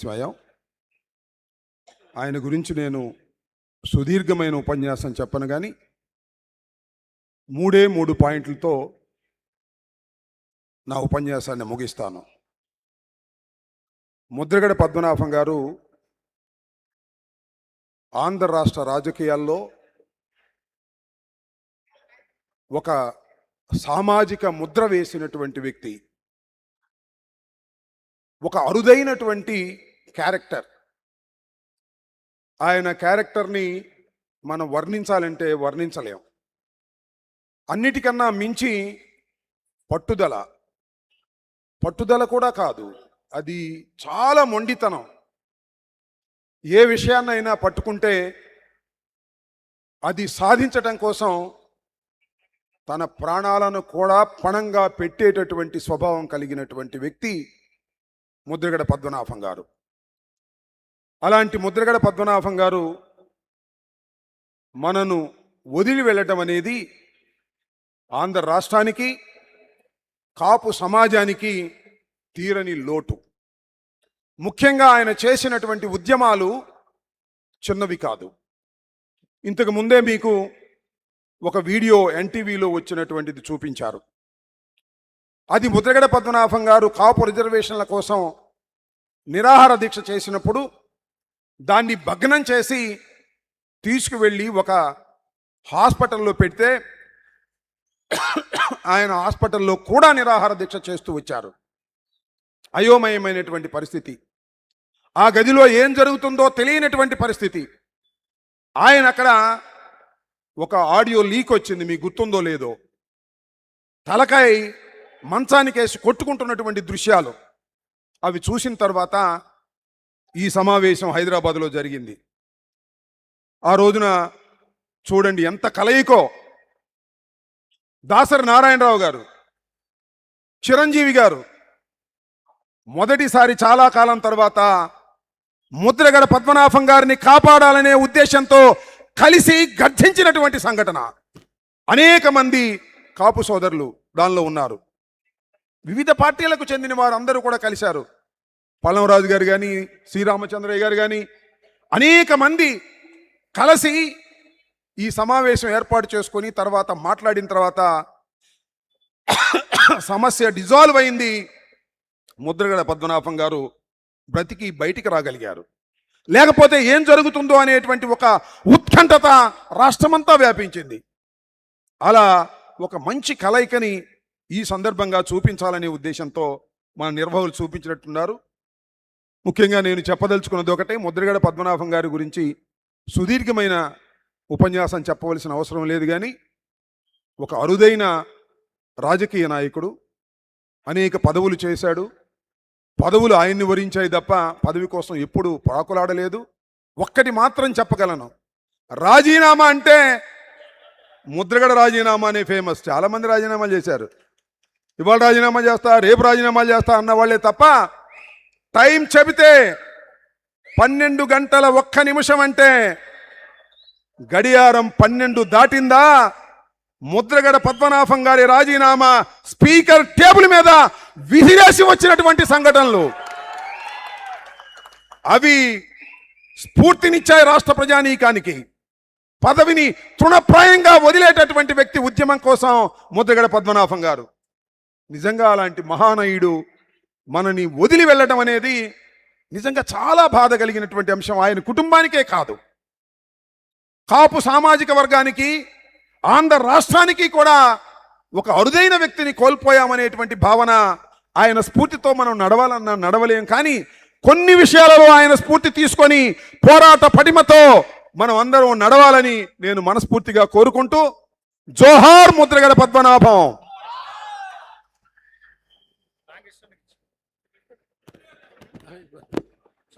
స్వయం ఆయన గురించి నేను సుదీర్ఘమైన ఉపన్యాసం చెప్పను కానీ 3 పాయింట్లతో నా ఉపన్యాసాన్ని ముగిస్తాను. ముద్రగడ పద్మనాభం గారు ఆంధ్ర రాష్ట్ర రాజకీయాల్లో ఒక సామాజిక ముద్ర వేసినటువంటి వ్యక్తి, ఒక అరుదైనటువంటి క్యారెక్టర్. ఆయన క్యారెక్టర్ని మనం వర్ణించాలంటే వర్ణించలేం. అన్నిటికన్నా మించి పట్టుదల కూడా కాదు, అది చాలా మొండితనం. ఏ విషయాన్నైనా పట్టుకుంటే అది సాధించటం కోసం తన ప్రాణాలను కూడా పణంగా పెట్టేటటువంటి స్వభావం కలిగినటువంటి వ్యక్తి ముద్రగడ పద్మనాభం గారు. అలాంటి ముద్రగడ పద్మనాభం గారు మనను వదిలి వెళ్ళటం అనేది ఆంధ్ర రాష్ట్రానికి, కాపు సమాజానికి తీరని లోటు. ముఖ్యంగా ఆయన చేసినటువంటి ఉద్యమాలు చిన్నవి కాదు. ఇంతకు ముందే మీకు ఒక వీడియో ఎన్టీవీలో వచ్చినటువంటిది చూపించారు. అది ముద్రగడ పద్మనాభం గారు కాపు రిజర్వేషన్ల కోసం నిరాహార దీక్ష చేసినప్పుడు దాన్ని భగ్నం చేసి తీసుకువెళ్ళి ఒక హాస్పిటల్లో పెడితే ఆయన హాస్పిటల్లో కూడా నిరాహార దీక్ష చేస్తూ వచ్చారు. అయోమయమైనటువంటి పరిస్థితి, ఆ గదిలో ఏం జరుగుతుందో తెలియనటువంటి పరిస్థితి. ఆయన అక్కడ ఒక ఆడియో లీక్ వచ్చింది, మీకు గుర్తుందో లేదో, తలకాయ మంచానికేసి కొట్టుకుంటున్నటువంటి దృశ్యాలు. అవి చూసిన తర్వాత ఈ సమావేశం హైదరాబాద్లో జరిగింది. ఆ రోజున చూడండి ఎంత కలయికో. దాసరి నారాయణరావు గారు, చిరంజీవి గారు మొదటిసారి చాలా కాలం తర్వాత ముద్రగడ పద్మనాభం గారిని కాపాడాలనే ఉద్దేశంతో కలిసి గర్జించినటువంటి సంఘటన. అనేక మంది కాపు సోదరులు దానిలో ఉన్నారు. వివిధ పార్టీలకు చెందిన వారు అందరూ కూడా కలిశారు. పల్లంరాజు గారు కానీ, శ్రీరామచంద్రయ్య గారు కానీ, అనేక మంది కలిసి ఈ సమావేశం ఏర్పాటు చేసుకొని తర్వాత మాట్లాడిన తర్వాత సమస్య డిజాల్వ్ అయింది. ముద్రగడ పద్మనాభం గారు బ్రతికి బయటికి రాగలిగారు. లేకపోతే ఏం జరుగుతుందో అనేటువంటి ఒక ఉత్కంఠత రాష్ట్రమంతా వ్యాపించింది. అలా ఒక మంచి కలయికని ఈ సందర్భంగా చూపించాలనే ఉద్దేశంతో మన నిర్వాహకులు చూపించినట్టున్నారు. ముఖ్యంగా నేను చెప్పదలుచుకున్నది ఒకటే, ముద్రగడ పద్మనాభం గారి గురించి సుదీర్ఘమైన ఉపన్యాసం చెప్పవలసిన అవసరం లేదు. కానీ ఒక అరుదైన రాజకీయ నాయకుడు, అనేక పదవులు చేశాడు. పదవులు ఆయన్ని వరించాయి తప్ప పదవి కోసం ఎప్పుడు పాకులాడలేదు. ఒక్కటి మాత్రం చెప్పగలను, రాజీనామా అంటే ముద్రగడ రాజీనామా అనే ఫేమస్. చాలామంది రాజీనామాలు చేశారు. ఇవాళ రాజీనామా చేస్తా, రేపు రాజీనామాలు చేస్తా అన్న వాళ్ళే తప్ప టైం చెబితే 12 గంటల 1 నిమిషం అంటే గడియారం 12 దాటిందా ముద్రగడ పద్మనాభం గారి రాజీనామా స్పీకర్ టేబుల్ మీద విసిరేసి వచ్చినటువంటి సంఘటనలు. అవి స్ఫూర్తినిచ్చాయి రాష్ట్ర ప్రజానీకానికి. పదవిని తృణప్రాయంగా వదిలేటటువంటి వ్యక్తి ఉద్యమం కోసం ముద్రగడ పద్మనాభం గారు. నిజంగా అలాంటి మహానయుడు మనని వదిలి వెళ్ళడం అనేది నిజంగా చాలా బాధ కలిగినటువంటి అంశం. ఆయన కుటుంబానికే కాదు, కాపు సామాజిక వర్గానికి, ఆంధ్ర రాష్ట్రానికి కూడా ఒక అరుదైన వ్యక్తిని కోల్పోయామనేటువంటి భావన. ఆయన స్ఫూర్తితో మనం నడవాలన్నా నడవలేం. కానీ కొన్ని విషయాలలో ఆయన స్ఫూర్తి తీసుకొని పోరాట పటిమతో మనం అందరం నడవాలని నేను మనస్ఫూర్తిగా కోరుకుంటూ, జోహార్ ముద్రగడ పద్మనాభం.